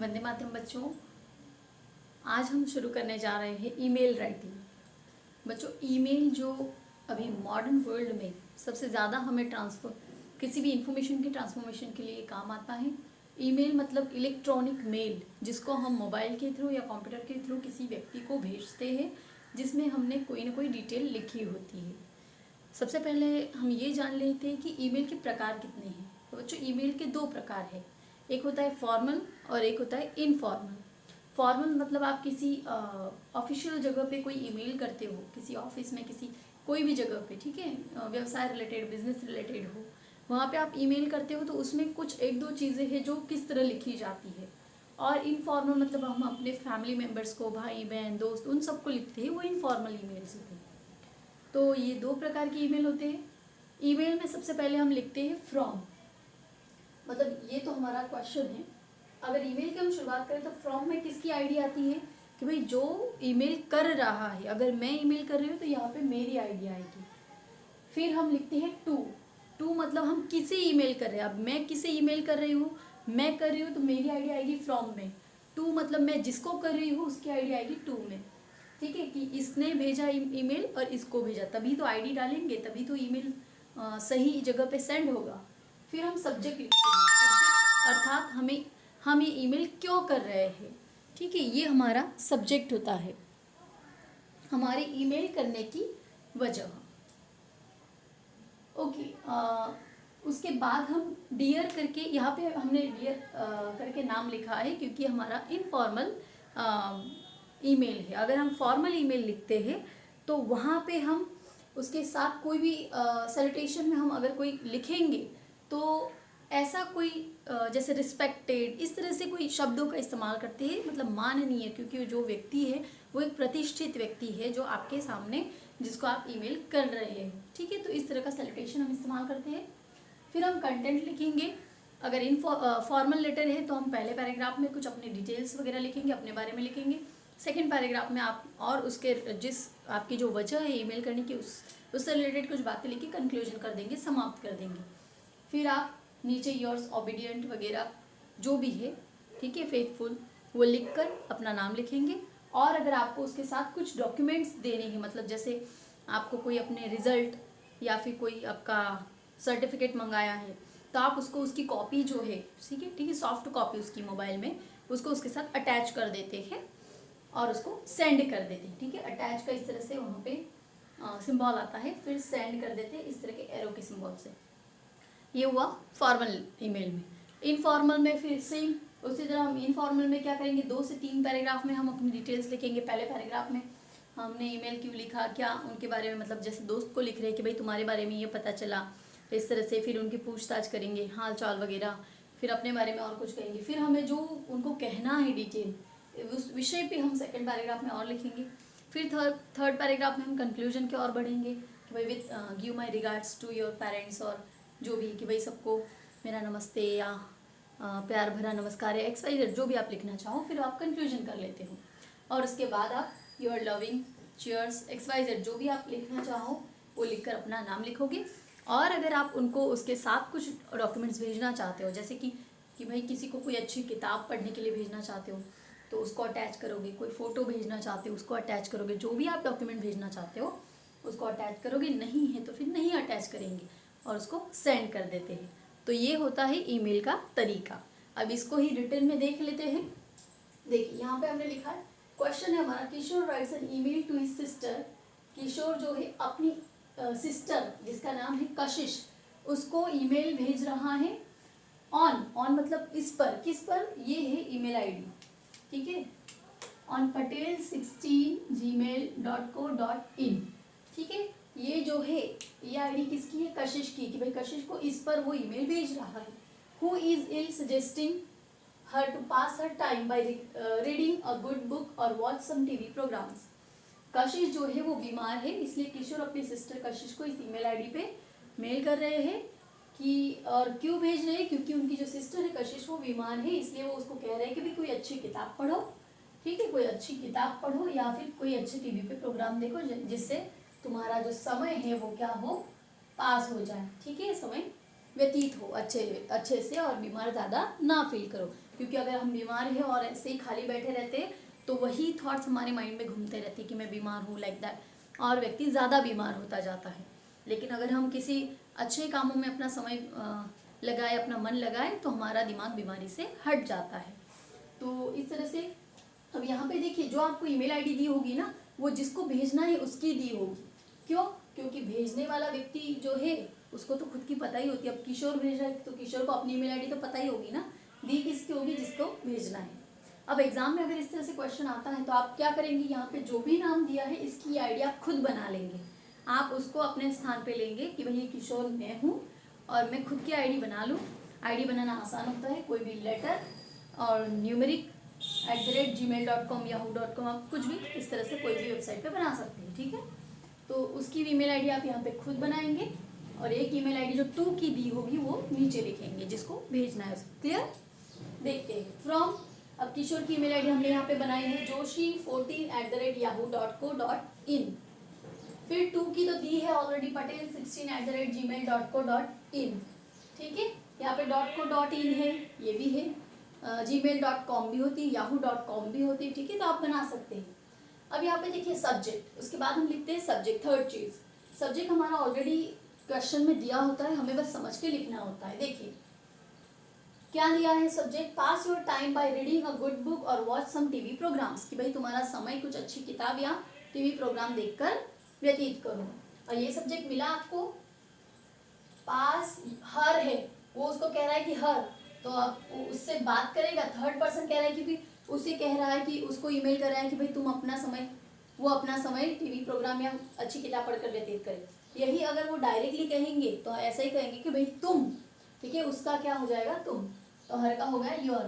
वंदे मातरम बच्चों। आज हम शुरू करने जा रहे हैं ईमेल राइटिंग। बच्चों, ईमेल जो अभी मॉडर्न वर्ल्ड में सबसे ज़्यादा हमें ट्रांसफर किसी भी इंफॉर्मेशन के ट्रांसफॉर्मेशन के लिए काम आता है। ईमेल मतलब इलेक्ट्रॉनिक मेल, जिसको हम मोबाइल के थ्रू या कंप्यूटर के थ्रू किसी व्यक्ति को भेजते हैं, जिसमें हमने कोई ना कोई डिटेल लिखी होती है। सबसे पहले हम ये जान लेते हैं कि ईमेल के प्रकार कितने हैं। तो बच्चों, ईमेल के दो प्रकार है, एक होता है फॉर्मल और एक होता है इनफॉर्मल। फॉर्मल मतलब आप किसी ऑफिशियल जगह पे कोई ईमेल करते हो, किसी ऑफिस में, किसी कोई भी जगह पे, ठीक है, व्यवसाय रिलेटेड, बिजनेस रिलेटेड हो, वहाँ पे आप ईमेल करते हो तो उसमें कुछ एक दो चीज़ें हैं जो किस तरह लिखी जाती है। और इनफॉर्मल मतलब हम अपने फैमिली मेम्बर्स को, भाई बहन दोस्त, उन सबको लिखते हैं, वो इनफॉर्मल ईमेल्स होते हैं। तो ये दो प्रकार के ईमेल होते हैं। ईमेल में सबसे पहले हम लिखते हैं फ्रॉम, मतलब ये तो हमारा क्वेश्चन है। अगर ईमेल की हम शुरुआत करें तो फ्रॉम में किसकी आईडी आती है कि भाई जो ईमेल कर रहा है, अगर मैं ईमेल कर रही हूँ तो यहाँ पे मेरी आईडी आएगी। फिर हम लिखते हैं टू। टू मतलब हम किसे ईमेल कर रहे हैं। अब मैं किसे ईमेल कर रही हूँ, मैं कर रही हूँ तो मेरी आईडी आएगी फ्रॉम में। टू मतलब मैं जिसको कर रही हूँ उसकी आईडी आएगी टू में। ठीक है, कि इसने भेजा ईमेल और इसको भेजा, तभी तो आईडी डालेंगे, तभी तो ईमेल सही जगह पे सेंड होगा। फिर हम सब्जेक्ट लिखते हैं, सब्जेक्ट अर्थात हम ये ईमेल क्यों कर रहे हैं। ठीक है, ये हमारा सब्जेक्ट होता है, हमारे ईमेल करने की वजह। ओके, उसके बाद हम डियर करके, यहाँ पे हमने डियर करके नाम लिखा है क्योंकि हमारा इनफॉर्मल ईमेल है। अगर हम फॉर्मल ईमेल लिखते हैं तो वहाँ पे हम उसके साथ कोई भी सैल्यूटेशन में हम अगर कोई लिखेंगे तो ऐसा कोई जैसे रिस्पेक्टेड, इस तरह से कोई शब्दों का इस्तेमाल करते हैं, मतलब माननीय, क्योंकि जो व्यक्ति है वो एक प्रतिष्ठित व्यक्ति है जो आपके सामने, जिसको आप ईमेल कर रहे हैं। ठीक है, तो इस तरह का सैल्यूटेशन हम इस्तेमाल करते हैं। फिर हम कंटेंट लिखेंगे। अगर फॉर्मल लेटर है तो हम पहले पैराग्राफ में कुछ अपने डिटेल्स वगैरह लिखेंगे, अपने बारे में लिखेंगे। सेकेंड पैराग्राफ में आप और उसके जिस आपकी जो वजह है ईमेल करने की, उससे रिलेटेड कुछ बातें लिख के कंक्लूजन कर देंगे, समाप्त कर देंगे। फिर आप नीचे योर्स ओबीडियंट वगैरह जो भी है, ठीक है, फेथफुल, वो लिख कर अपना नाम लिखेंगे। और अगर आपको उसके साथ कुछ डॉक्यूमेंट्स देने हैं, मतलब जैसे आपको कोई अपने रिजल्ट या फिर कोई आपका सर्टिफिकेट मंगाया है तो आप उसको, उसकी कॉपी जो है, ठीक है, सॉफ्ट कॉपी उसकी मोबाइल में, उसको उसके साथ अटैच कर देते हैं और उसको सेंड कर देते हैं। ठीक है, अटैच का इस तरह से वहाँ पे सिंबल आता है, फिर सेंड कर देते हैं इस तरह के एरो के सिंबल से। ये हुआ फॉर्मल ईमेल में। इनफॉर्मल में फिर सेम उसी तरह हम इनफॉर्मल में क्या करेंगे, 2 से 3 पैराग्राफ में हम अपनी डिटेल्स लिखेंगे। पहले पैराग्राफ में हमने ईमेल क्यों लिखा, क्या उनके बारे में, मतलब जैसे दोस्त को लिख रहे हैं कि भाई तुम्हारे बारे में ये पता चला, इस तरह से। फिर उनकी पूछताछ करेंगे, हाल चाल वगैरह, फिर अपने बारे में और कुछ कहेंगे। फिर हमें जो उनको कहना है डिटेल, उस विषय पे हम सेकंड पैराग्राफ में और लिखेंगे। फिर थर्ड पैराग्राफ में हम कंक्लूजन की ओर बढ़ेंगे कि भाई with give my regards to your parents, और जो भी कि भाई सबको मेरा नमस्ते या प्यार भरा नमस्कार या XYZ जो भी आप लिखना चाहो, फिर आप कंक्लूजन कर लेते हो। और उसके बाद आप योर लविंग चीयर्स XYZ जो भी आप लिखना चाहो वो लिखकर अपना नाम लिखोगे। और अगर आप उनको उसके साथ कुछ डॉक्यूमेंट्स भेजना चाहते हो, जैसे कि भाई किसी को कोई अच्छी किताब पढ़ने के लिए भेजना चाहते हो तो उसको अटैच करोगे, कोई फ़ोटो भेजना चाहते हो उसको अटैच करोगे, जो भी आप डॉक्यूमेंट भेजना चाहते हो उसको अटैच करोगे। नहीं है तो फिर नहीं अटैच करेंगे और उसको सेंड कर देते हैं। तो ये होता है ईमेल का तरीका। अब इसको ही रिटर्न में देख लेते हैं। देखिए यहाँ पे हमने लिखा है, क्वेश्चन है हमारा, Kishore writes an email to his sister. Kishore जो है अपनी सिस्टर जिसका नाम है कशिश, उसको ईमेल भेज रहा है। ऑन मतलब इस पर, किस पर, ये है ईमेल आईडी, ठीक है, ऑन patel16gmail.co.in। ठीक है, ये जो है ये आईडी किसकी है, कशिश की, कि भाई कशिश को इस पर वो ईमेल भेज रहा है। Who is ill suggesting her to pass her time by reading a good book और watch some TV programmes. Kashish जो है वो बीमार है, इसलिए किशोर अपनी सिस्टर कशिश को इस ईमेल आईडी पे मेल कर रहे हैं कि, और क्यों भेज रहे हैं, क्योंकि उनकी जो सिस्टर है कशिश वो बीमार है, इसलिए वो उसको कह रहे हैं कि भाई कोई अच्छी किताब पढ़ो। ठीक है, कोई अच्छी किताब पढ़ो या फिर कोई अच्छे टीवी पे प्रोग्राम देखो जिससे तुम्हारा जो समय है वो क्या हो, पास हो जाए। ठीक है, समय व्यतीत हो अच्छे से, और बीमार ज़्यादा ना फील करो। क्योंकि अगर हम बीमार हैं और ऐसे ही खाली बैठे रहते हैं तो वही थॉट्स हमारे माइंड में घूमते रहते हैं कि मैं बीमार हूँ, लाइक दैट, और व्यक्ति ज़्यादा बीमार होता जाता है। लेकिन अगर हम किसी अच्छे कामों में अपना समय लगाए, अपना मन लगाए, तो हमारा दिमाग बीमारी से हट जाता है। तो इस तरह से अब यहाँ पे देखिए, जो आपको ईमेल आईडी दी होगी ना, वो जिसको भेजना है उसकी दी होगी। क्यों? क्योंकि भेजने वाला व्यक्ति जो है उसको तो खुद की पता ही होती है। अब किशोर भेज रहा है तो किशोर को अपनी ईमेल आईडी तो पता ही होगी ना, दी किसकी होगी, जिसको भेजना है। अब एग्जाम में अगर इस तरह से क्वेश्चन आता है तो आप क्या करेंगे, यहाँ पे जो भी नाम दिया है इसकी आईडी आप खुद बना लेंगे। आप उसको अपने स्थान पे लेंगे कि भाई ये किशोर मैं हूँ और मैं खुद की आईडी बना लूँ। आईडी बनाना आसान होता है, कोई भी लेटर और न्यूमेरिक @gmail.com yahoo.com, आप कुछ भी इस तरह से कोई भी वेबसाइट पे बना सकते हैं, ठीक है। तो उसकी ईमेल आईडी आप यहाँ पे खुद बनाएंगे और एक ईमेल आईडी जो 2 की दी होगी वो नीचे लिखेंगे जिसको भेजना है उसको। क्लियर? देखते हैं फ्रॉम। अब किशोर की ईमेल आईडी हमने यहाँ पे बनाई है joshi14@yahoo.co.in। फिर 2 की तो दी है ऑलरेडी, patel16@gmail.co.in, ठीक है। यहाँ पे .co.in है, ये भी है, gmail.com भी होती है, yahoo.com भी होती है, ठीक है। तो आप बना सकते हैं। अब यहाँ पे देखिए सब्जेक्ट, उसके बाद हम लिखते हैं सब्जेक्ट। थर्ड चीज, सब्जेक्ट हमारा ऑलरेडी क्वेश्चन में दिया होता है, हमें बस समझ के लिखना होता है। देखिए क्या दिया है subject, pass your time by reading a good book और वॉच सम टीवी प्रोग्राम्स, कि भाई तुम्हारा समय कुछ अच्छी किताब या टीवी प्रोग्राम देखकर व्यतीत करो। और ये सब्जेक्ट मिला आपको, पास हर है, वो उसको कह रहा है कि हर, तो आप उससे बात करेगा, थर्ड पर्सन कह रहा है कि भाई उसे कह रहा है कि उसको ईमेल कर रहा है कि भाई तुम अपना समय, वो अपना समय टीवी प्रोग्राम या अच्छी किताब पढ़कर व्यतीत करे। यही अगर वो डायरेक्टली कहेंगे तो ऐसा ही कहेंगे कि भाई तुम, ठीक है, उसका क्या हो जाएगा तुम, तो हर का हो गया your.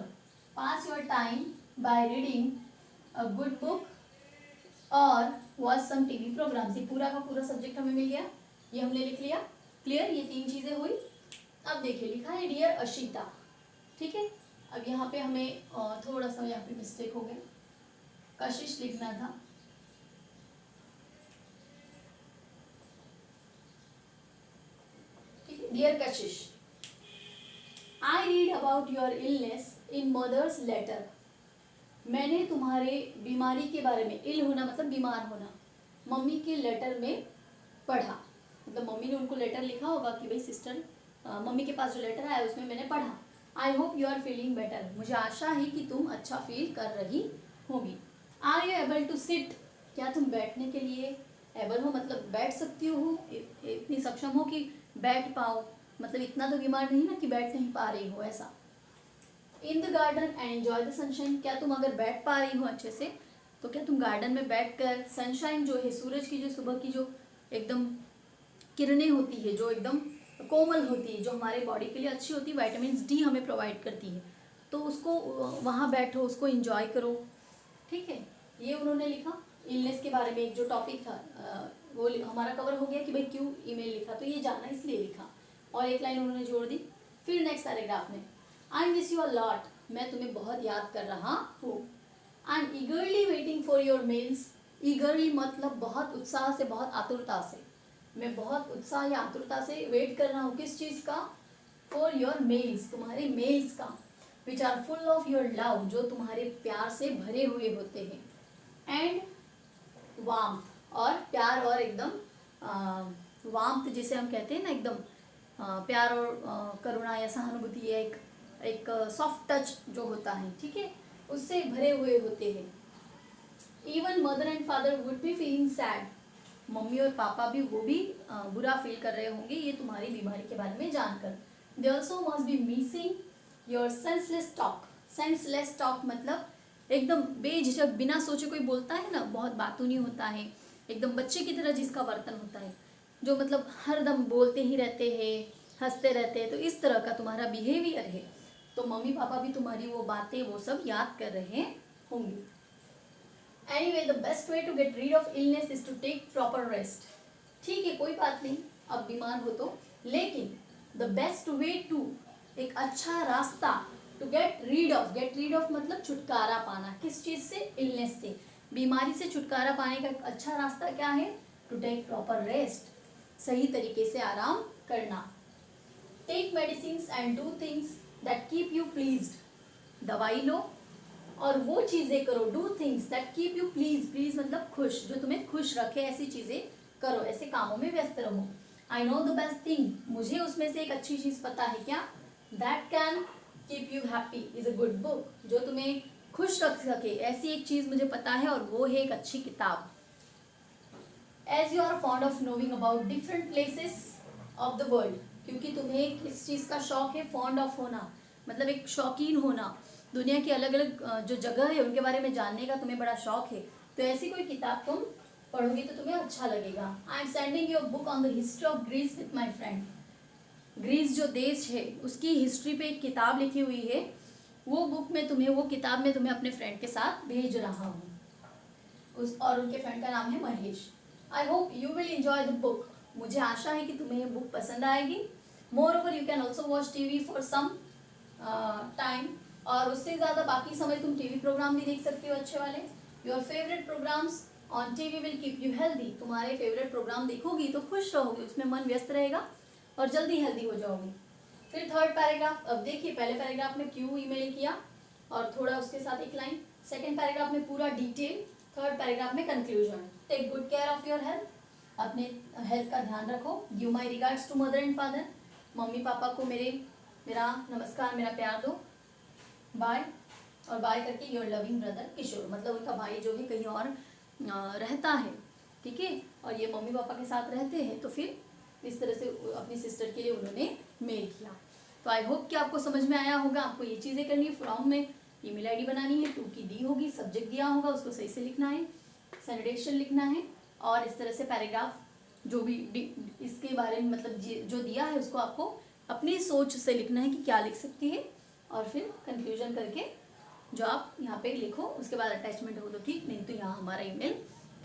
Pass your time by reading a good book और वॉच सम टीवी प्रोग्राम्स, ये पूरा का पूरा सब्जेक्ट हमें मिल गया, ये हमने लिख लिया। क्लियर? ये 3 चीजें हुई। अब देखिए लिखा है डियर अशिता, ठीक है। अब यहाँ पे हमें थोड़ा सा यहाँ पे मिस्टेक हो गया, कशिश लिखना था, ठीक है। Dear Kashish, I read about your illness in mother's letter, मैंने तुम्हारे बीमारी के बारे में, इल होना मतलब बीमार होना, मम्मी के लेटर में पढ़ा। मतलब मम्मी ने उनको लेटर लिखा होगा कि भाई सिस्टर, मम्मी के पास जो लेटर आया उसमें मैंने पढ़ा। I hope you are feeling better, मुझे आशा है कि तुम अच्छा फील कर रही होगी। Are you able to sit, क्या तुम बैठने के लिए एबल हो, मतलब बैठ सकती हो, इतनी सक्षम हो कि बैठ पाओ, मतलब इतना तो बीमार नहीं ना कि बैठ नहीं पा रही हो ऐसा। In the garden and enjoy the sunshine, क्या तुम अगर बैठ पा रही हो अच्छे से तो क्या तुम गार्डन में बैठकर सनशाइन जो है, सूरज की जो सुबह की जो एकदम किरणें होती है, जो एकदम कोमल होती है, जो हमारे बॉडी के लिए अच्छी होती है, विटामिन डी हमें प्रोवाइड करती है, तो उसको वहाँ बैठो, उसको एंजॉय करो, ठीक है। ये उन्होंने लिखा। इलनेस के बारे में एक जो टॉपिक था वो हमारा कवर हो गया कि भाई क्यों ईमेल लिखा, तो ये जाना इसलिए लिखा, और एक लाइन उन्होंने जोड़ दी। फिर नेक्स्ट पैराग्राफ में, I miss you a lot, मैं तुम्हें बहुत याद कर रहा हूँ। I am eagerly waiting for your mails, eagerly मतलब बहुत उत्साह से, बहुत आतुरता से, मैं बहुत उत्साह या आतुरता से वेट कर रहा हूँ, किस चीज़ का, फॉर योर मेल्स, तुम्हारे मेल्स का, which are full of your love, जो तुम्हारे प्यार से भरे हुए होते हैं, एंड वार्मथ, और प्यार और एकदम वार्मथ जिसे हम कहते हैं ना, एकदम प्यार और करुणा या सहानुभूति, एक सॉफ्ट टच जो होता है, ठीक है, उससे भरे हुए होते हैं। Even mother and father would be feeling sad, mummy और पापा भी वो भी बुरा फील कर रहे होंगे ये तुम्हारी बीमारी के बारे में जानकर। They also must be missing your senseless talk, senseless talk मतलब एकदम बेझिझक बिना सोचे कोई बोलता है ना, बहुत बातूनी होता है, एकदम बच्चे की तरह जिसका वर्तन होता है, जो मतलब हर दम बोलते ही रहते हैं, हंसते रहते हैं, तो इस तरह का तुम्हारा बिहेवियर है, तो मम्मी पापा भी तुम्हारी वो बातें वो सब याद कर रहे होंगे। Anyway the best way to get rid of illness is to take proper rest, ठीक है, कोई बात नहीं, अब बीमार हो तो, लेकिन द बेस्ट वे टू, एक अच्छा रास्ता, टू गेट रीड ऑफ मतलब छुटकारा पाना, किस चीज से, इलनेस से, बीमारी से छुटकारा पाने का एक अच्छा रास्ता क्या है, टू टेक प्रॉपर रेस्ट, सही तरीके से आराम करना। Take medicines and do things that keep you pleased. दवाई लो और वो चीज़ें करो, do things that keep you please, please मतलब खुश, जो तुम्हें खुश रखे ऐसी चीज़ें करो, ऐसे कामों में व्यस्त रहो। I know the best thing, मुझे उसमें से एक अच्छी चीज़ पता है क्या, that can keep you happy is a good book, जो तुम्हें खुश रख सके ऐसी एक चीज़ मुझे पता है और वो है एक अच्छी किताब। As you are fond of knowing about different places of the world, क्योंकि तुम्हें किस चीज़ का शौक है, फॉन्ड ऑफ होना मतलब एक शौकीन होना, दुनिया की अलग अलग जो जगह है उनके बारे में जानने का तुम्हें बड़ा शौक है, तो ऐसी कोई किताब तुम पढ़ोगी तो तुम्हें अच्छा लगेगा। I am sending your book on the history of Greece with my friend. Greece जो देश है उसकी हिस्ट्री पे एक किताब लिखी हुई है, वो बुक में तुम्हें, वो किताब में तुम्हें अपने फ्रेंड के साथ भेज रहा हूँ उस, और उनके फ्रेंड का नाम है Mahesh. I hope you will enjoy the book, मुझे आशा है कि तुम्हें ये बुक पसंद आएगी। Moreover you can also watch TV for some time, और उससे ज़्यादा बाकी समय तुम टीवी प्रोग्राम भी देख सकती हो अच्छे वाले। Your favourite programmes on TV will keep you healthy, तुम्हारे फेवरेट प्रोग्राम देखोगी तो खुश रहोगी, उसमें मन व्यस्त रहेगा और जल्दी हेल्दी हो जाओगी। फिर थर्ड पैराग्राफ, अब देखिए पहले पैराग्राफ में क्यों ईमेल किया और थोड़ा उसके साथ एक लाइन, सेकेंड पैराग्राफ में पूरा डिटेल, थर्ड पैराग्राफ में conclusion. Take good care of your health, अपने हेल्थ का ध्यान रखो। Give my regards to mother and father, मम्मी पापा को मेरा नमस्कार, मेरा प्यार दो। बाय, और बाय करके योर लविंग ब्रदर किशोर, मतलब उनका भाई जो है कहीं और रहता है, ठीक है, और ये मम्मी पापा के साथ रहते हैं, तो फिर इस तरह से अपनी सिस्टर के लिए उन्होंने मेल किया। तो आई होप कि आपको समझ में आया होगा। आपको ये चीज़ें करनी है, फॉर्म में ईमेल आईडी बनानी है, 2 की दी होगी, सब्जेक्ट दिया होगा उसको सही से लिखना है, सैनिटेशन लिखना है, और इस तरह से पैराग्राफ जो भी इसके बारे में मतलब जो दिया है उसको आपको अपनी सोच से लिखना है कि क्या लिख सकती है, और फिर कंक्लूजन करके जो आप यहाँ पे लिखो, उसके बाद अटैचमेंट हो तो ठीक, नहीं तो यहाँ हमारा ईमेल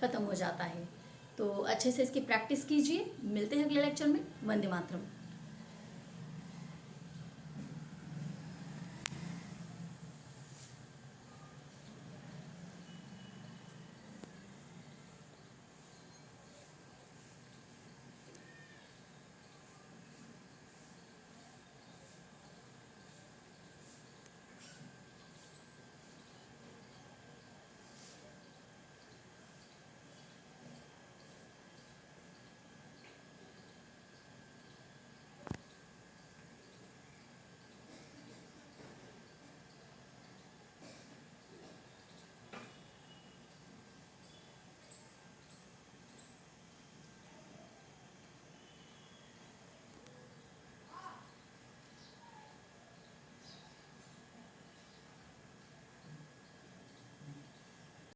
ख़त्म हो जाता है। तो अच्छे से इसकी प्रैक्टिस कीजिए। मिलते हैं अगले लेक्चर में। वंदे मातरम।